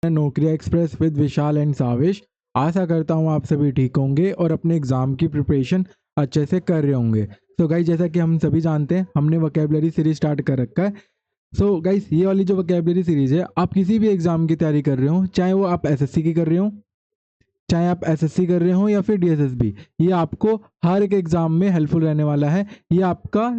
नौकरियां express with Vishal and साविश। आशा करता हूँ आप सभी ठीक होंगे और अपने एग्ज़ाम की प्रिपरेशन अच्छे से कर रहे होंगे। सो गाइस, जैसा कि हम सभी जानते हैं, हमने वोकेबलरी सीरीज स्टार्ट कर रखा है। सो गाइस, ये वाली जो वोकेबलरी सीरीज है, आप किसी भी एग्ज़ाम की तैयारी कर रहे हो, चाहे वो आप एसएससी की कर रहे हो, चाहे आप एसएससी कर रहे हो या फिर डीएसएसबी, ये आपको हर एक एग्जाम में हेल्पफुल रहने वाला है। ये आपका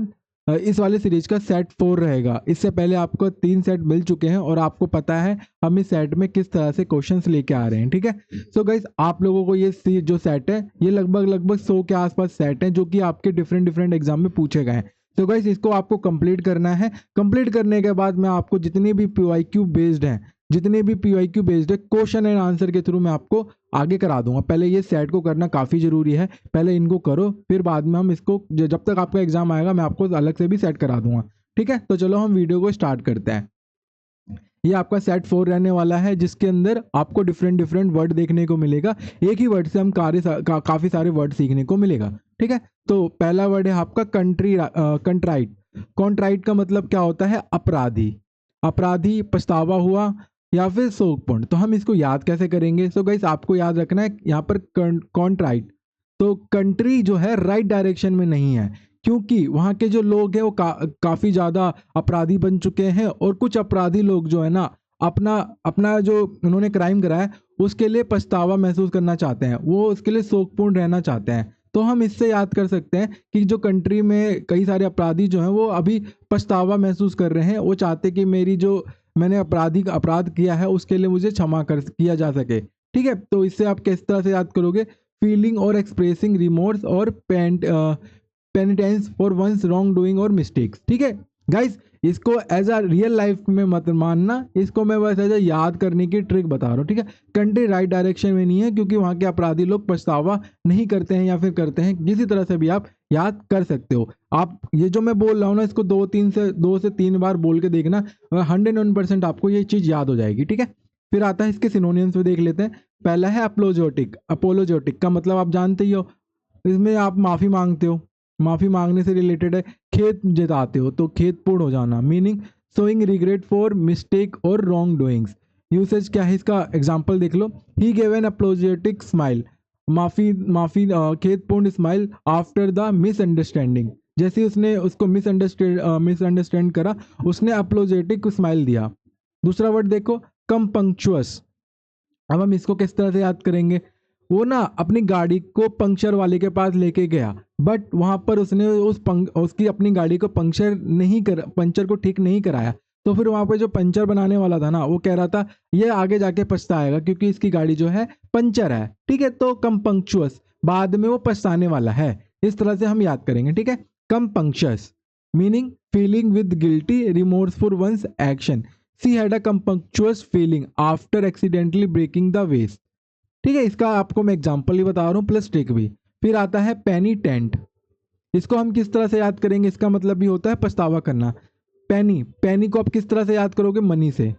इस वाले सीरीज का सेट 4 रहेगा। इससे पहले आपको 3 सेट मिल चुके हैं और आपको पता है हम इस सेट में किस तरह से क्वेश्चंस लेके आ रहे हैं, ठीक है। सो गाइस, आप लोगों को ये जो सेट है, ये लगभग 100 के आसपास सेट है जो कि आपके डिफरेंट एग्जाम में पूछे गए हैं। तो गाइस, इसको आपको कंप्लीट करना है। कंप्लीट करने के बाद मैं आपको जितने भी पीवाईक्यू बेस्ड हैं, क्वेश्चन एंड आंसर के थ्रू मैं आपको आगे करा दूंगा। पहले ये सेट को करना काफ़ी ज़रूरी है, पहले इनको करो, फिर बाद में हम इसको जब तक आपका एग्जाम आएगा मैं आपको अलग से भी सेट करा दूंगा, ठीक है। तो चलो हम वीडियो को स्टार्ट करते हैं। ये आपका सेट 4 रहने वाला है, जिसके अंदर आपको डिफरेंट वर्ड देखने को मिलेगा। एक ही वर्ड से हम काफ़ी सारे वर्ड सीखने को मिलेगा, ठीक है। तो पहला वर्ड है आपका कंट्राइट। कॉन्ट्राइट का मतलब क्या होता है? अपराधी। अपराधी, पछतावा हुआ या फिर शोकपूर्ण। तो हम इसको याद कैसे करेंगे? सो गाइस, आपको याद रखना है यहाँ पर कॉन्ट्राइट। तो कंट्री जो है राइट डायरेक्शन में नहीं है, क्योंकि वहाँ के जो लोग हैं वो काफ़ी ज़्यादा अपराधी बन चुके हैं, और कुछ अपराधी लोग जो है ना, अपना अपना जो उन्होंने क्राइम करा है उसके लिए पछतावा महसूस करना चाहते हैं, वो उसके लिए शोकपूर्ण रहना चाहते हैं। तो हम इससे याद कर सकते हैं कि जो कंट्री में कई सारे अपराधी जो हैं वो अभी पछतावा महसूस कर रहे हैं, वो चाहते कि मेरी जो मैंने अपराध किया है उसके लिए मुझे क्षमा कर किया जा सके, ठीक है। तो इससे आप किस तरह से याद करोगे? फीलिंग और एक्सप्रेसिंग रिमोर्स और पेनिटेंस फॉर वंस रॉन्ग डूइंग और मिस्टेक्स, ठीक है गाइस। इसको एज अ रियल लाइफ में मत मानना, इसको मैं बस एज अ याद करने की ट्रिक बता रहा हूँ, ठीक है। कंट्री राइट डायरेक्शन में नहीं है, क्योंकि वहाँ के अपराधी लोग पछतावा नहीं करते हैं या फिर करते हैं, किसी तरह से भी आप याद कर सकते हो। आप ये जो मैं बोल रहा हूँ ना, इसको 2 से 3 बार बोल के देखना, 101% आपको ये चीज़ याद हो जाएगी, ठीक है। फिर आता है इसके सिनोनिम्स में, देख लेते हैं। पहला है अपोलोजेटिक। अपोलोजेटिक का मतलब आप जानते ही हो, इसमें आप माफ़ी मांगते हो, माफ़ी मांगने से रिलेटेड है। खेत जताते हो, तो खेत पूर्ण हो जाना, meaning showing regret for mistake और रॉन्ग डूइंग्स। यूसेज क्या है इसका? एग्जाम्पल देख लो। He gave an apologetic smile. माफ़ी माफ़ी खेत पूर्ण स्माइल आफ्टर द मिसअंडरस्टैंडिंग। जैसे ही उसने उसको मिसअंडरस्टैंड करा, उसने अपोलोजेटिक स्माइल दिया। दूसरा वर्ड देखो, कंपंक्चुअस। अब हम इसको किस तरह से याद करेंगे? वो ना अपनी गाड़ी को पंक्चर वाले के पास लेके गया, बट वहां पर उसने उसकी अपनी गाड़ी को पंचर को ठीक नहीं कराया। तो फिर वहां पे जो पंचर बनाने वाला था ना, वो कह रहा था ये आगे जाके पछताएगा क्योंकि इसकी गाड़ी जो है पंचर है, ठीक है। तो कम पंक्चुअस, बाद में वो पछताने वाला है। इस तरह से हम याद करेंगे, ठीक है। Compunctious meaning feeling with guilty remorse for one's action. She had a compunctious feeling after accidentally breaking the vest, ठीक है। इसका आपको मैं एग्जांपल ही बता रहा हूँ, प्लस ट्रिक भी। फिर आता है पेनिटेंट। इसको हम किस तरह से याद करेंगे? इसका मतलब भी होता है पछतावा करना। पेनी पेनी को आप किस तरह से याद करोगे? मनी से।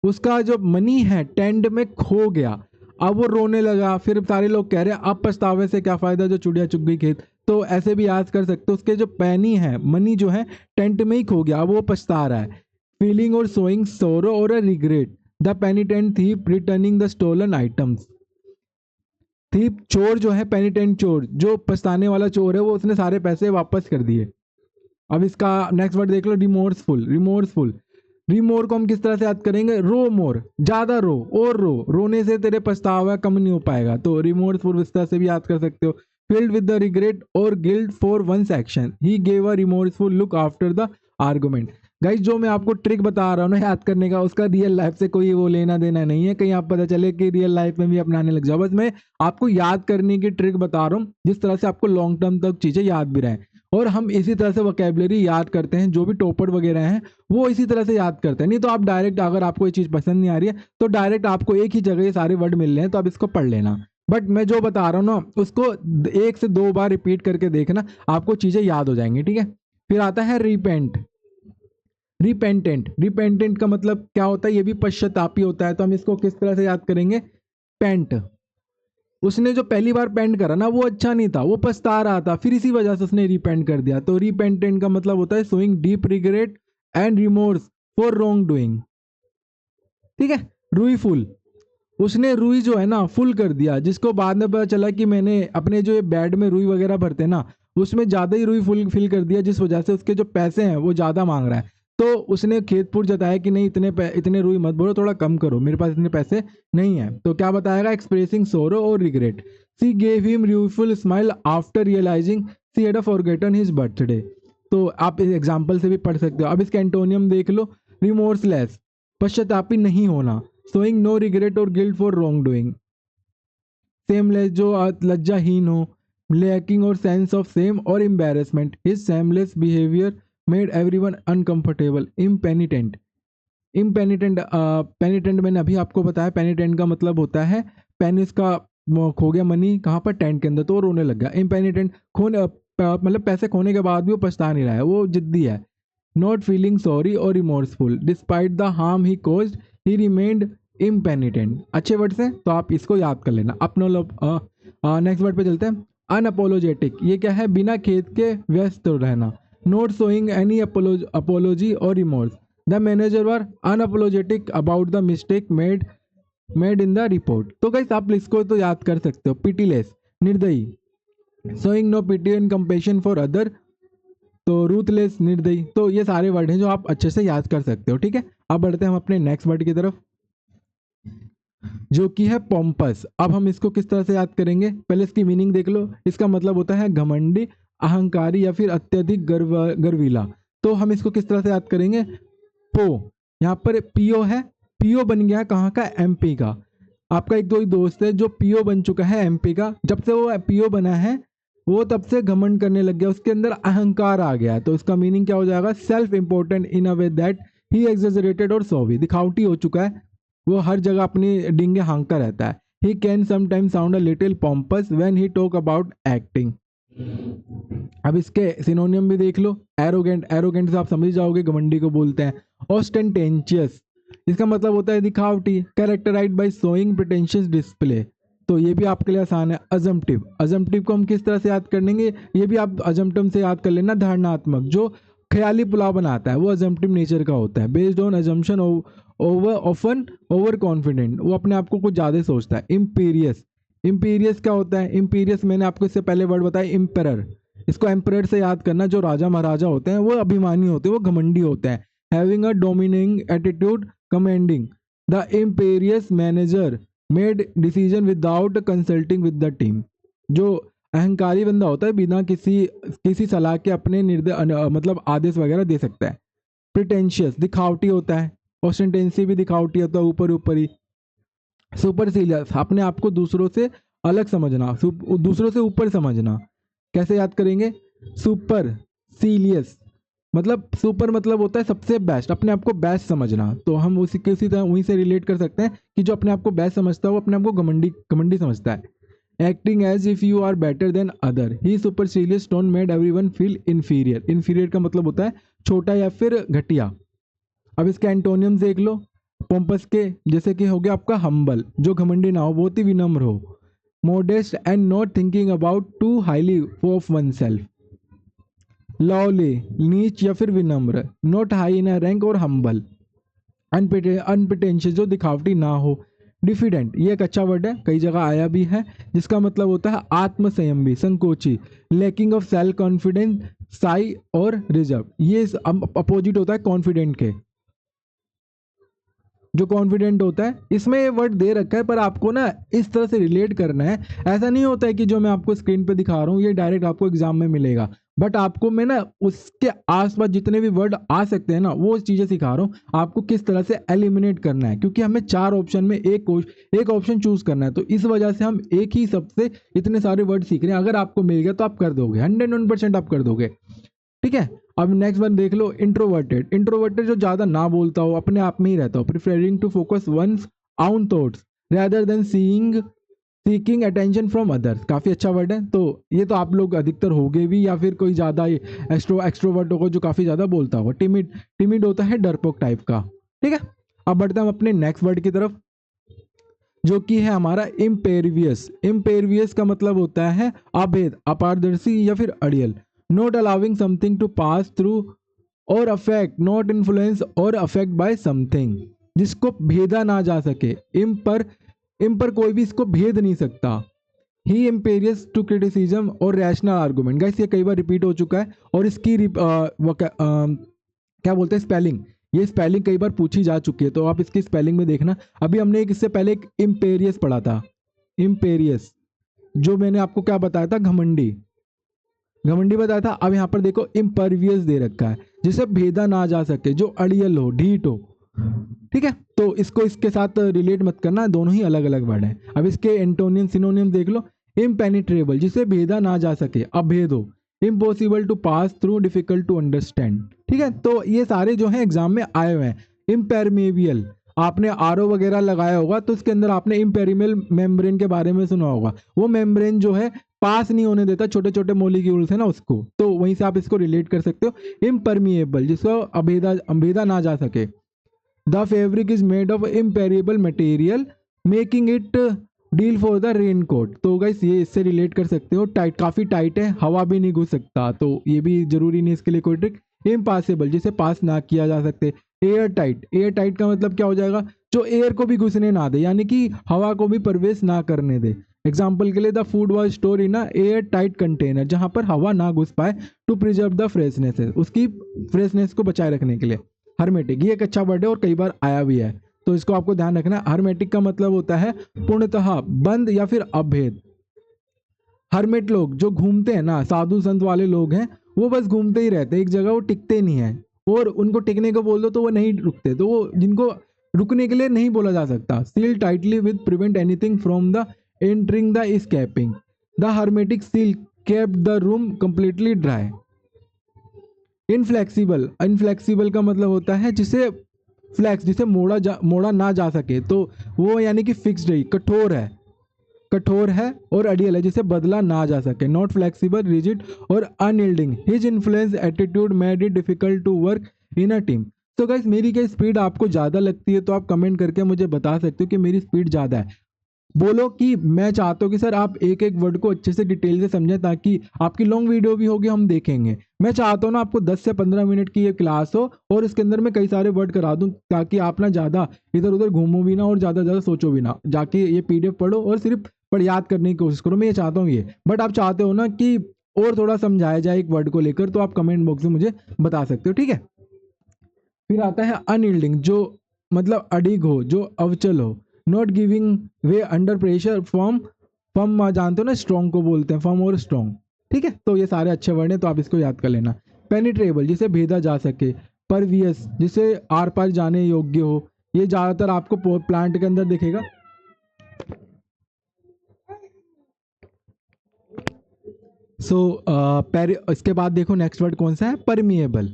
उसका जो मनी है टेंड में खो गया, अब वो रोने लगा, फिर सारे लोग कह रहे हैं अब पछतावे से क्या फायदा, जो चिड़िया चुग गई खेत। तो ऐसे भी याद कर सकते हो। उसके जो पैनी है, मनी जो है टेंट में ही खो गया, अब वो पछता रहा है। फीलिंग और शोइंग सोरो और regret the penitent thief returning the stolen items. Thief चोर जो है, पेनिटेंट चोर, जो पछताने वाला चोर है, वो उसने सारे पैसे वापस कर दिए। अब इसका नेक्स्ट वर्ड देख लो, रिमोर्सफुल। रिमोर को हम किस तरह से याद करेंगे? रो मोर, ज्यादा रो और रोने से तेरे पछतावा कम नहीं हो पाएगा, तो रिमोर्सफुल इस तरह से भी याद कर सकते हो। फिल्ड विद द रिग्रेट और guilt for one's action, he gave a remorseful look after the argument. Guys, जो मैं आपको ट्रिक बता रहा हूँ ना याद करने का, उसका रियल लाइफ से कोई वो लेना देना नहीं है, कहीं आप पता चले कि रियल लाइफ में भी अपनाने लग जाओ। बस मैं आपको याद करने की ट्रिक बता रहा हूँ, जिस तरह से आपको लॉन्ग टर्म तक चीजें याद भी रहें। और हम इसी तरह से वोकेबलरी याद करते हैं, जो भी टॉपर वगैरह हैं वो इसी तरह से याद करते हैं। नहीं तो आप डायरेक्ट, अगर आपको ये चीज़ पसंद नहीं आ रही है तो डायरेक्ट आपको एक ही जगह ये सारे वर्ड मिल रहे हैं तो आप इसको पढ़ लेना। बट मैं जो बता रहा हूँ ना, उसको 1 से 2 बार रिपीट करके देखना, आपको चीज़ें याद हो जाएंगी, ठीक है। फिर आता है रिपेंटेंट का मतलब क्या होता है? ये भी पश्चातापी होता है। तो हम इसको किस तरह से याद करेंगे? पेंट। उसने जो पहली बार पेंट करा ना, वो अच्छा नहीं था, वो पछता रहा था, फिर इसी वजह से उसने रिपेंट कर दिया। तो रिपेंटेंट का मतलब होता है showing deep regret and remorse for wrong doing. ठीक है, रुई फुल, उसने रुई जो है ना फुल कर दिया, जिसको बाद में पता चला कि मैंने अपने जो ये बेड में रुई वगैरह भरते हैं ना, उसमें ज़्यादा ही रुई फुल फिल कर दिया, जिस वजह से उसके जो पैसे हैं वो ज़्यादा मांग रहा है। तो उसने खेतपुर जताया कि नहीं, इतने रुई मत भरो, थोड़ा कम करो, मेरे पास इतने पैसे नहीं है। तो क्या बताएगा, एक्सप्रेसिंग सोरो और regret, she gave him rueful smile after realising she had forgotten his birthday. तो आप इस एग्जाम्पल से भी पढ़ सकते हो। अब इसके एंटोनियम देख लो, रिमोर्सलेस, पश्चातापी नहीं होना, शोइंग नो रिग्रेट और guilt for wrongdoing, shameless जो लज्जाहीन हो, लैकिंग और सेंस ऑफ सेम और embarrassment, his shameless behaviour made everyone uncomfortable, impenitent, impenitent penitent मैंने अभी आपको बताया, पेनिटेंट का मतलब होता है पेनिस का खो गया मनी कहाँ पर, टेंट के अंदर, तो वो रोने लग गया। इम्पेनिटेंट खोने मतलब पैसे खोने के बाद भी वो पछता नहीं रहा है, वो जिद्दी है। नॉट फीलिंग सॉरी और remorseful despite the harm he caused, he remained impenitent. अच्छे वर्ड से, तो आप इसको याद कर लेना। अपनो नेक्स्ट वर्ड पे चलते हैं, अनअपोलोजेटिक, ये क्या है, बिना खेद के व्यस्त रहना। नॉट शोइंग एनी अपोलॉजी और remorse, the manager were unapologetic about the mistake made in the report. तो गाइस आप इसको तो याद कर सकते हो। पिटीलेस, निर्दयी, showing no pity and compassion for other, तो रूथलेस, निर्दयी। तो ये सारे वर्ड हैं जो आप अच्छे से याद कर सकते हो। ठीक है, अब बढ़ते हैं हम अपने नेक्स्ट वर्ड की तरफ, जो कि है पोम्पस। अब हम इसको किस तरह से याद करेंगे, पहले इसकी मीनिंग देख लो। इसका मतलब होता है घमंडी, अहंकारी या फिर अत्यधिक गर्वीला। तो हम इसको किस तरह से याद करेंगे, पो, यहाँ पर पीओ है, पीओ बन गया कहाँ का, एमपी का। आपका एक दो दोस्त है जो पीओ बन चुका है एमपी का, जब से वो पीओ बना है वो तब से घमंड करने लग गया, उसके अंदर अहंकार आ गया। तो इसका मीनिंग क्या हो जाएगा, self important in a way that he exaggerated और सॉवी, दिखावटी हो चुका है, वो हर जगह अपनी डिंगे हाँकता रहता है। He can sometime sound a little pompous when he talk about acting. अब इसके सिनोनियम भी देख लो, एरोगेंट, एरोगेंट से आप समझ जाओगे घमंडी को बोलते हैं। ऑस्टेंटेंशियस, इसका मतलब होता है दिखावटी, characterised by showing pretentious display. तो ये भी आपके लिए आसान है। अजम्पटिव, अजम्पटिव को हम किस तरह से याद करेंगे, ये भी आप अजम्पटम से याद कर लेना, धारणात्मक, जो ख्याली पुलाव बनाता है वो अजम्पटिव नेचर का होता है। Based on assumption, over often over confident, वो अपने आप को कुछ ज़्यादा सोचता है। इम्पीरियस, इम्पीरियस क्या होता है, इम्पीरियस मैंने आपको इससे पहले वर्ड बताया इम्परर, इसको एम्परर से याद करना, जो राजा महाराजा होते हैं वो अभिमानी होते हैं, वो घमंडी होते हैं। Having a domineering attitude, commanding, the imperious manager made decision without consulting with the team, जो अहंकारी बंदा होता है बिना किसी सलाह के अपने मतलब आदेश वगैरह दे सकता है। प्रिटेंशियस, दिखावटी होता है। ऑस्टेंटेंसी भी दिखावटी होता है, ऊपर ऊपर ही। सुपरसीलियस, अपने आप को दूसरों से अलग समझना, दूसरों से ऊपर समझना। कैसे याद करेंगे, सुपर सीलियस, मतलब सुपर मतलब होता है सबसे बेस्ट, अपने आप को बेस्ट समझना। तो हम उसी तरह वहीं से रिलेट कर सकते हैं कि जो अपने आप को बेस्ट समझता है वो अपने आप को घमंडी घमंडी समझता है। Acting as if you are better than other, he supercilious tone made everyone feel inferior, inferior का मतलब होता है छोटा या फिर घटिया। अब इसके एंटोनियम देख लो पोम्पस के, जैसे कि हो गया आपका हम्बल, जो घमंडी ना हो, बहुत ही विनम्र हो। Modest and not thinking about too highly of oneself, lowly, नीच या फिर विनम्र, नॉट हाई इन रैंक और हम्बल। अनप्रिटेंशियस, जो दिखावटी ना हो। डिफिडेंट, ये एक अच्छा वर्ड है, कई जगह आया भी है, जिसका मतलब होता है आत्मसंयमी, संकोची। Lacking of self confidence, Sai और रिजर्व, ये अपोजिट होता है कॉन्फिडेंट के। जो कॉन्फिडेंट होता है, इसमें ये वर्ड दे रखा है पर आपको ना इस तरह से रिलेट करना है। ऐसा नहीं होता है कि जो मैं आपको स्क्रीन पे दिखा रहा हूँ ये डायरेक्ट आपको एग्जाम में मिलेगा, बट आपको मैं ना उसके आसपास जितने भी वर्ड आ सकते हैं ना वो चीज़ें सिखा रहा हूँ आपको किस तरह से एलिमिनेट करना है, क्योंकि हमें 4 ऑप्शन में एक ऑप्शन चूज करना है। तो इस वजह से हम एक ही सबसे इतने सारे वर्ड सीख रहे हैं। अगर आपको मिल गया तो आप कर दोगे, 101% आप कर दोगे। ठीक है, अब नेक्स्ट वन देख लो, इंट्रोवर्टेड। इंट्रोवर्टेड जो ज्यादा ना बोलता हो, अपने आप में ही रहता हो, preferring to focus once on thoughts rather than seeking attention from others. काफी अच्छा वर्ड है। तो ये तो आप लोग अधिकतर होगे भी, या फिर कोई ज्यादा एक्सट्रोवर्ट होगा जो काफी ज्यादा बोलता होगा। टिमिड होता है डरपोक टाइप का। ठीक है, अब बढ़ते हैं हम अपने नेक्स्ट वर्ड की तरफ, जो कि है हमारा इम्पेरिवियस। इम्पेरिवियस का मतलब होता है अभेद, अपारदर्शी या फिर अड़ियल। Not allowing something to pass through और अफेक्ट, नॉट इन्फ्लुएंस और अफेक्ट बाय समथिंग। जिसको भेदा ना जा सके। इम पर कोई भी इसको भेद नहीं सकता। ही इम्पेरियस टू क्रिटिसिज्म और रैशनल आर्गूमेंट। गाइस ये कई बार रिपीट हो चुका है और इसकी क्या बोलते हैं स्पेलिंग, ये स्पेलिंग कई बार पूछी जा चुकी है, तो आप इसकी स्पेलिंग में देखना। अभी हमने एक इससे पहले एक इम्पेरियस पढ़ा था, इम्पेरियस, जो मैंने आपको क्या बताया था, घमंडी, घमंडी बताया था। अब यहाँ पर देखो इम्परवियस दे रखा है, जिसे भेदा ना जा सके, जो अड़ियल हो, ढीठ हो। ठीक है, तो इसको इसके साथ रिलेट मत करना, दोनों ही अलग अलग वर्ड हैं। अब इसके एंटोनियम सिनोनियम देख लो। इम्पेनिट्रेबल, जिसे भेदा ना जा सके, अभेद हो। Impossible to pass through, difficult to understand. ठीक है, तो ये सारे जो हैं एग्जाम में आए हुए हैं। इम्पेरमेबियल, आपने आरओ वगैरह लगाया होगा तो उसके अंदर आपने इम्पेरिमियल मेम्ब्रेन के बारे में सुना होगा। वो मेम्ब्रेन जो है पास नहीं होने देता छोटे छोटे मोलिक्यूल्स है ना उसको, तो वहीं से आप इसको रिलेट कर सकते हो। इम्परमिएबल, जिसको अभेदा ना जा सके। The fabric is made of impermeable material making it deal for the raincoat. तो गाइस ये इससे रिलेट कर सकते हो। टाइट, काफ़ी टाइट है, हवा भी नहीं घुस सकता, तो ये भी जरूरी नहीं इसके लिए कोई ट्रिक। इम्पॉसिबल, जिसे पास ना किया जा सकते। एयर टाइट, एयर टाइट का मतलब क्या हो जाएगा, जो एयर को भी घुसने ना दे, यानी कि हवा को भी प्रवेश ना करने दे। एग्जाम्पल के लिए the food was store in a air tight container, जहां पर हवा ना घुस पाए, टू प्रिजर्व द फ्रेशनेस, उसकी फ्रेशनेस को बचाए रखने के लिए। हर्मेटिक, ये एक अच्छा वर्ड है और कई बार आया भी है, तो इसको आपको ध्यान रखना है। हर्मेटिक का मतलब होता है पूर्णतः बंद या फिर अभेद। हर्मेट लोग जो घूमते हैं ना, साधु संत वाले लोग हैं, वो बस घूमते ही रहते हैं एक जगह, वो टिकते नहीं है। और उनको टिकने को बोल दो तो वो नहीं रुकते, तो वो जिनको रुकने के लिए नहीं बोला जा सकता। Seal tightly with prevent anything from the entering the escaping. The hermetic seal kept the room completely dry. Inflexible, inflexible का मतलब होता है जिसे फ्लैक्स, जिसे मोड़ा ना जा सके, तो वो यानी कि फिक्स्ड है, कठोर है, कठोर है। और अडियल है, जिसे बदला ना जा सके। नॉट फ्लेक्सिबल, रिजिड और unyielding. His influence attitude made it difficult to work in a team. तो गाइस मेरी क्या स्पीड आपको ज़्यादा लगती है, तो आप कमेंट करके मुझे बता सकते हो कि मेरी स्पीड ज़्यादा है। बोलो कि मैं चाहता हूँ कि सर आप एक एक वर्ड को अच्छे से डिटेल से समझें, ताकि आपकी लॉन्ग वीडियो भी होगी, हम देखेंगे। मैं चाहता हूँ ना आपको 10 से 15 मिनट की ये क्लास हो और इसके अंदर मैं कई सारे वर्ड करा दूँ, ताकि आप ना ज़्यादा इधर उधर घूमो भी ना और ज़्यादा सोचो भी ना, जाके ये पीडीएफ पढ़ो और सिर्फ पर याद करने की कोशिश करो। मैं ये चाहता हूँ ये, बट आप चाहते हो ना कि और थोड़ा समझाया जाए एक वर्ड को लेकर, तो आप कमेंट बॉक्स में मुझे बता सकते हो, ठीक है। फिर आता है अनयील्डिंग, जो मतलब अडिग हो, जो अवचल हो। Not giving way under pressure, firm, firm जानते हो ना, स्ट्रॉन्ग को बोलते हैं, फर्म और स्ट्रॉन्ग। ठीक है, तो ये सारे अच्छे वर्ड हैं, तो आप इसको याद कर लेना। पेनिट्रेबल, जिसे भेदा जा सके। परवियस, जिसे आर पार जाने योग्य हो। ये ज़्यादातर आपको प्लांट के अंदर दिखेगा। इसके बाद देखो नेक्स्ट वर्ड कौन सा है, परमिएबल।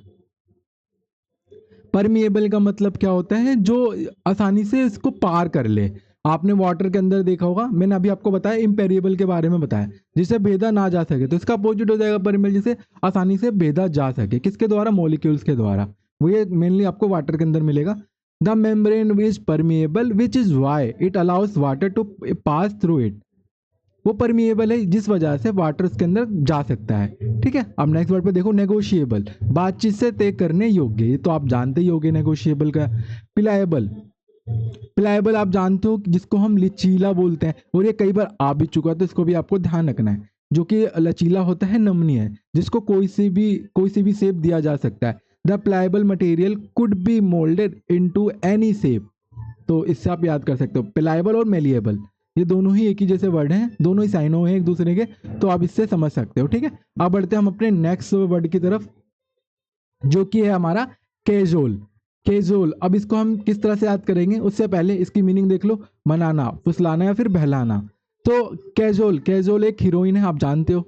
परमिएबल का मतलब क्या होता है, जो आसानी से इसको पार कर ले। आपने वाटर के अंदर देखा होगा, मैंने अभी आपको बताया इम्पेरिएबल के बारे में बताया, जिसे भेदा ना जा सके, तो इसका अपोजिट हो जाएगा परमिएबल, जिसे आसानी से भेदा जा सके। किसके द्वारा, मॉलिक्यूल्स के द्वारा। वो ये मेनली आपको वाटर के अंदर मिलेगा। The membrane is permeable which is why it allows water to pass through it. वो परमिएबल है जिस वजह से वाटर उसके अंदर जा सकता है। ठीक है, अब नेक्स्ट वर्ड पे देखो, नेगोशिएबल, बातचीत से तय करने योग्य। ये तो आप जानते ही होगे नेगोशिएबल का। पिलाएबल, पिलाएबल आप जानते हो जिसको हम लचीला बोलते हैं, और ये कई बार आ भी चुका, तो इसको भी आपको ध्यान रखना है। जो कि लचीला होता है, नमनीय है, जिसको कोई सी भी शेप दिया जा सकता है। The pliable material could be moulded into any shape. तो इससे आप याद कर सकते हो, प्लाएबल और मेलिएबल ये दोनों ही एक ही जैसे वर्ड हैं, दोनों ही साइनो हैं एक दूसरे के, तो आप इससे समझ सकते हो। ठीक है, अब बढ़ते हैं हम अपने नेक्स्ट वर्ड की तरफ, जो कि है हमारा कैजुअल। कैजुअल, अब इसको हम किस तरह से याद करेंगे, उससे पहले इसकी मीनिंग देख लो। मनाना, फुसलाना या फिर बहलाना। तो कैजुअल, कैजुअल एक हीरोइन है, आप जानते हो।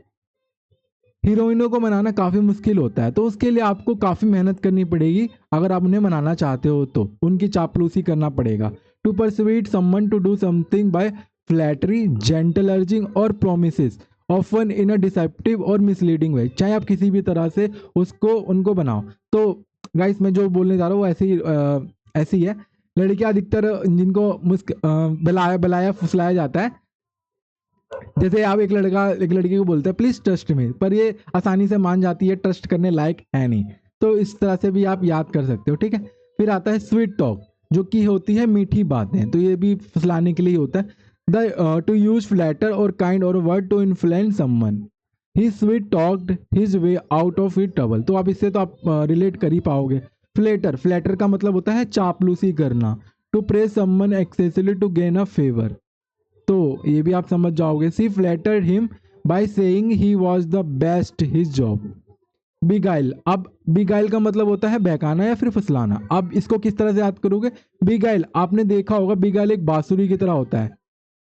हीरोइनों को मनाना काफ़ी मुश्किल होता है, तो उसके लिए आपको काफ़ी मेहनत करनी पड़ेगी। अगर आप उन्हें मनाना चाहते हो तो उनकी चापलूसी करना पड़ेगा। To persuade someone to do something by flattery, gentle urging और promises, often in a deceptive और मिसलीडिंग वे। चाहे आप किसी भी तरह से उसको उनको बनाओ। तो गाइस मैं जो बोलने जा रहा हूँ वो ऐसी ही है। लड़कियां अधिकतर जिनको बलाया बलाया फुसलाया जाता है, जैसे आप एक लड़की को बोलते हैं प्लीज ट्रस्ट में, पर ये आसानी से मान जाती है, ट्रस्ट करने लायक है नहीं। तो इस तरह से भी आप याद कर सकते हो। ठीक है, फिर आता है स्वीट टॉक, जो कि होती है मीठी बातें, तो ये भी फुसलाने के लिए होता है। द टू यूज फ्लैटर और काइंड और word to influence someone, he sweet talked his way out of his trouble. तो अब इससे तो आप रिलेट कर ही पाओगे। फ्लेटर, फ्लैटर का मतलब होता है चापलूसी करना। To praise someone excessively to gain a favour, तो ये भी आप समझ जाओगे। She flattered him by saying he was the best his job. Beguile, अब बिगाइल का मतलब होता है बहकाना या फिर फुसलाना। अब इसको किस तरह से याद करोगे? बिगाइल, आपने देखा होगा बिगाइल एक बांसुरी की तरह होता है,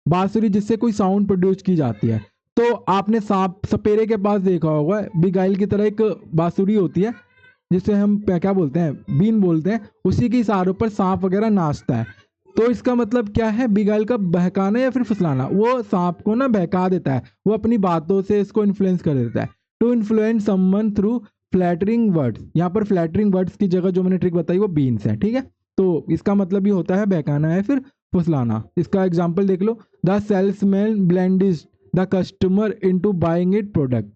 बांसुरी जिससे कोई साउंड प्रोड्यूस की जाती है। तो आपने सांप सपेरे के पास देखा होगा बिगाइल की तरह एक बांसुरी होती है, जिसे हम क्या बोलते हैं, बीन बोलते हैं, उसी के इशारों पर सांप वगैरह नाचता है। तो इसका मतलब क्या है बिगाइल का? बहकाना या फिर फुसलाना। वो सांप को ना बहका देता है, वो अपनी बातों से इसको इन्फ्लुएंस कर देता है। To influence someone through flattering words, यहाँ पर फ्लैटरिंग वर्ड्स की जगह जो मैंने ट्रिक बताई वो बीन्स है, ठीक है। तो इसका मतलब ये होता है बहकाना है फिर फुसलाना। इसका एग्जाम्पल देख लो, the salesman blends the customer into buying it product.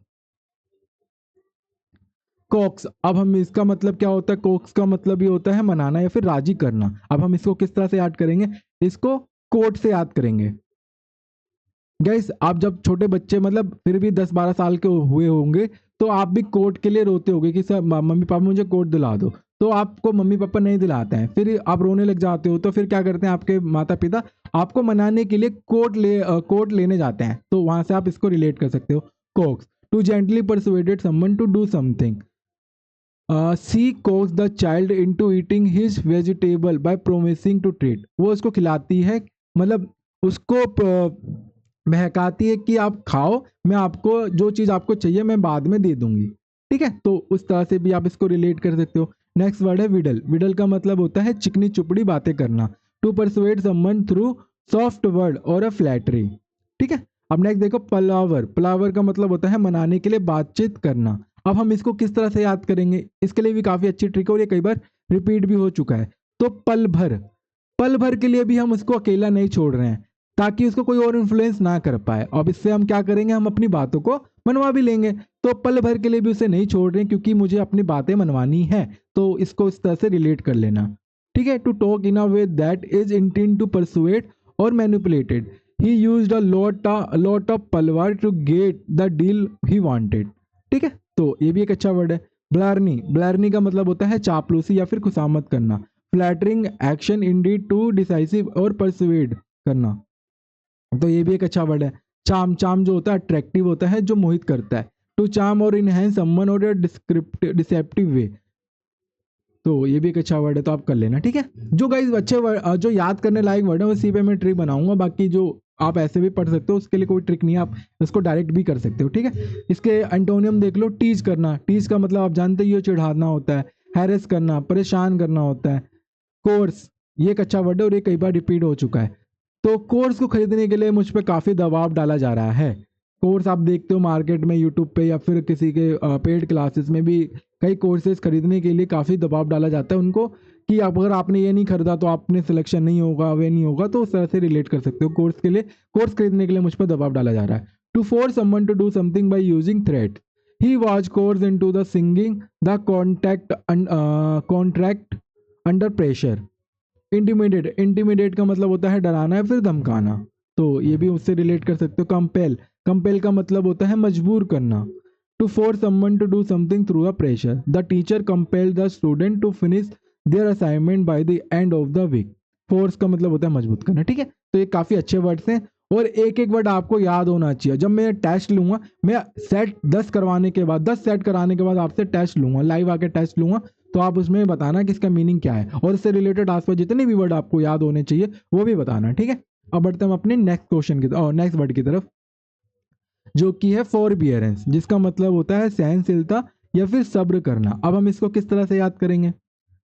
Coax, अब हम इसका मतलब क्या होता है? कोक्स का मतलब ये होता है मनाना या फिर राजी करना। अब हम इसको किस तरह से याद करेंगे? इसको कोट से याद करेंगे। गैस, आप जब छोटे बच्चे मतलब फिर भी 10-12 साल के हुए होंगे तो आप भी कोट के लिए रोते होगे कि सर मम्मी पापा मुझे कोट दिला दो, तो आपको मम्मी पापा नहीं दिलाते हैं, फिर आप रोने लग जाते हो, तो फिर क्या करते हैं आपके माता पिता? आपको मनाने के लिए कोट लेने जाते हैं। तो वहां से आप इसको रिलेट कर सकते हो। Coax, to gently persuaded someone to do something. She coax the child into eating his vegetable by promising to treat, वो उसको खिलाती है, मतलब उसको बहकाती है कि आप खाओ, मैं आपको जो चीज़ आपको चाहिए मैं बाद में दे दूंगी, ठीक है। तो उस तरह से भी आप इसको रिलेट कर सकते हो। नेक्स्ट वर्ड है विडल। विडल का मतलब होता है चिकनी चुपड़ी बातें करना। To persuade someone through soft word और अ फ्लैटरी, ठीक है। अब नेक्स्ट देखो पलावर। पलावर का मतलब होता है मनाने के लिए बातचीत करना। अब हम इसको किस तरह से याद करेंगे? इसके लिए भी काफ़ी अच्छी ट्रिक है और ये कई बार रिपीट भी हो चुका है। तो पल भर के लिए भी हम उसको अकेला नहीं छोड़ रहे हैं ताकि उसको कोई और इन्फ्लुएंस ना कर पाए। अब इससे हम क्या करेंगे? हम अपनी बातों को मनवा भी लेंगे। तो पल भर के लिए भी उसे नहीं छोड़ रहे हैं क्योंकि मुझे अपनी बातें मनवानी है। तो इसको इस तरह से रिलेट कर लेना, ठीक है। To talk in a way that is intend to persuade और manipulated, he used a lot of palaver to get the deal he wanted, ठीक है। तो ये भी एक अच्छा वर्ड है। ब्लारनी, ब्लारनी का मतलब होता है चापलूसी या फिर खुशामद करना। Flattering action indeed to decisive और परसुएड करना, तो ये भी एक अच्छा वर्ड है। चाम, चाम जो होता है अट्रैक्टिव होता है, जो मोहित करता है। टू चाम और इनहेंस समवन और डिसेप्टिव वे, तो ये भी एक अच्छा वर्ड है, तो आप कर लेना, ठीक है। जो गाइस अच्छे वर्ड जो याद करने लायक वर्ड है उसी पे मैं ट्रिक बनाऊंगा, बाकी जो आप ऐसे भी पढ़ सकते हो उसके लिए कोई ट्रिक नहीं है, आप इसको डायरेक्ट भी कर सकते हो, ठीक है। इसके एंटोनियम देख लो। टीज करना, टीज का मतलब आप जानते ही हो चिढ़ाना होता है। हैरेस करना, परेशान करना होता है। कोर्स, ये एक अच्छा वर्ड है और ये कई बार रिपीट हो चुका है। तो कोर्स को खरीदने के लिए मुझ पर काफ़ी दबाव डाला जा रहा है। कोर्स आप देखते हो मार्केट में, यूट्यूब पे या फिर किसी के पेड क्लासेस में भी कई कोर्सेज खरीदने के लिए काफ़ी दबाव डाला जाता है उनको कि अगर आपने ये नहीं खरीदा तो आपने सिलेक्शन नहीं होगा, वे नहीं होगा। तो उस तरह से रिलेट कर सकते हो। कोर्स के लिए, कोर्स खरीदने के लिए मुझ पर दबाव डाला जा रहा है। To force someone to do something by using threat, he was coerced into the signing the contract under pressure. Intimidate, intimidate का मतलब होता है डराना या फिर धमकाना, तो ये भी उससे रिलेट कर सकते हो। कंपेल, कंपेल का मतलब होता है मजबूर करना। To force someone to do something through a pressure, the teacher compel the student to finish their assignment by the end of the week. Force का मतलब होता है मजबूत करना, ठीक है। तो ये काफ़ी अच्छे वर्ड्स हैं और एक एक वर्ड आपको याद होना चाहिए। जब मैं टेस्ट लूंगा, मैं सेट 10 करवाने के बाद, 10 सेट कराने के बाद आपसे टेस्ट लूंगा, लाइव आके टेस्ट लूंगा, तो आप उसमें बताना कि इसका मीनिंग क्या है और इससे रिलेटेड आसपास जितने भी वर्ड आपको याद होने चाहिए वो भी बताना, ठीक है। अब बढ़ते हम अपने नेक्स्ट क्वेश्चन की नेक्स्ट वर्ड की तरफ, जो कि है फॉरबियरेंस, जिसका मतलब होता है सहनशीलता या फिर सब्र करना। अब हम इसको किस तरह से याद करेंगे?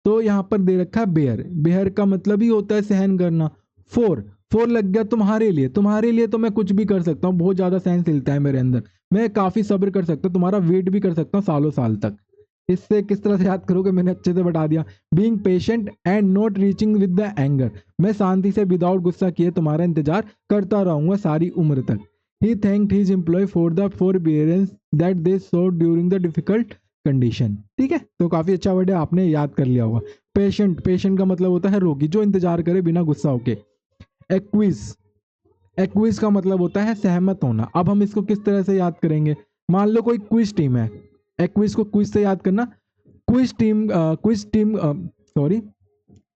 तो यहाँ पर दे रखा है बेयर। बेयर का मतलब ही होता है सहन करना। फोर, फोर लग गया तुम्हारे लिए, तुम्हारे लिए तो मैं कुछ भी कर सकता हूँ, बहुत ज्यादा सहनशीलता है मेरे अंदर, मैं काफी सब्र कर सकता हूँ, तुम्हारा वेट भी कर सकता हूँ सालों साल तक। इससे किस तरह से याद करोगे? मैंने अच्छे से बता दिया। Being patient and not reaching with the anger, मैं शांति से विदाउट गुस्सा किए तुम्हारा इंतजार करता रहूंगा सारी उम्र तक। He thanked his employ for the forbearance that they showed during the difficult condition. ठीक है, तो काफी अच्छा वर्ड है, आपने याद कर लिया होगा। पेशेंट, पेशेंट का मतलब होता है रोगी, जो इंतजार करे बिना गुस्सा होके। एक्विज, एक्विज का मतलब होता है सहमत होना। अब हम इसको किस तरह से याद करेंगे, मान लो कोई क्विज टीम है, एक्विज को क्विज से याद करना। सॉरी,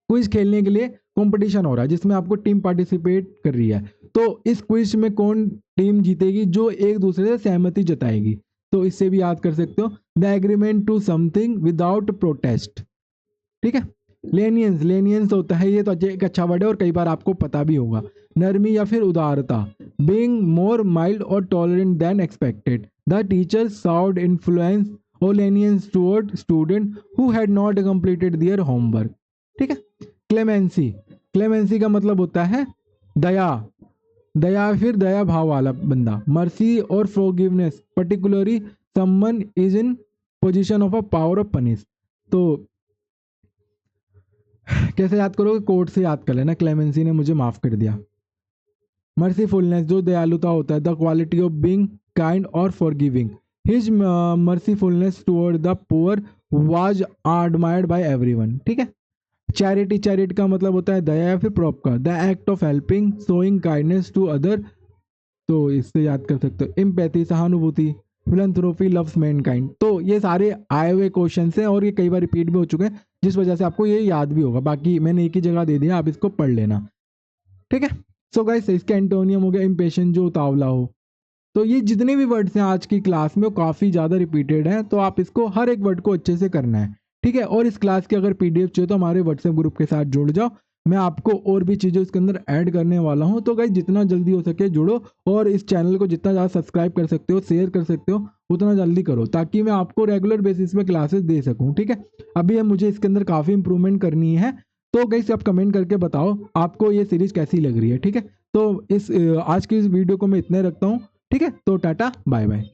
क्विज खेलने के लिए कंपटीशन हो रहा है जिसमें आपको टीम पार्टिसिपेट कर रही है, तो इस क्विज में कौन टीम जीतेगी, जो एक दूसरे से सहमति जताएगी। तो इससे भी याद कर सकते हो, the agreement to something without protest. ठीक है, लेनियंस, लेनियंस होता है, ये तो एक अच्छा वर्ड है और कई बार आपको पता भी होगा। नरमी या फिर उदारता, बीइंग मोर माइल्ड और tolerant than expected. The teacher showed influence और leniency toward student who had not completed their homework. ठीक है, क्लेमेंसी, क्लेमेंसी का मतलब होता है दया, दया फिर दया भाव वाला बंदा। मर्सी और forgiveness, particularly someone is in position of a power of punish. तो कैसे याद करोगे, कोर्ट से याद कर लेना, क्लेमेंसी ने मुझे माफ कर दिया। मर्सीफुलनेस, जो दयालुता होता है, the quality of being kind और forgiving. His mercifulness toward the poor was admired by everyone. ठीक है, चैरिटी, चैरिटी का मतलब होता है दया या फिर परोपकार। The act of helping, showing kindness to other, तो इससे याद कर सकते हो। एम्पैथी, सहानुभूति। Philanthropy, loves mankind. तो ये सारे आए हुए क्वेश्चन हैं और ये कई बार रिपीट भी हो चुके हैं, जिस वजह से आपको ये याद भी होगा। बाकी मैंने एक ही जगह दे दिया, आप इसको पढ़ लेना। ठीक है, सो गाइस इसका एंटोनियम हो गया इम्पेशेंट, जो उतावला हो। तो ये जितने भी वर्ड्स हैं आज की क्लास में वो काफ़ी ज़्यादा रिपीटेड हैं, तो आप इसको हर एक वर्ड को अच्छे से करना है। ठीक है, और इस क्लास की अगर पीडीएफ चाहिए तो हमारे व्हाट्सएप ग्रुप के साथ जुड़ जाओ, मैं आपको और भी चीज़ें इसके अंदर ऐड करने वाला हूँ। तो गाइस जितना जल्दी हो सके जुड़ो, और इस चैनल को जितना ज़्यादा सब्सक्राइब कर सकते हो, शेयर कर सकते हो, उतना जल्दी करो, ताकि मैं आपको रेगुलर बेसिस पे क्लासेस दे सकूँ। ठीक है, अभी मुझे इसके अंदर काफ़ी इंप्रूवमेंट करनी है। तो गाइस आप कमेंट करके बताओ आपको ये सीरीज कैसी लग रही है। ठीक है, तो इस आज की इस वीडियो को मैं इतना ही रखता हूँ। ठीक है, तो टाटा बाय बाय।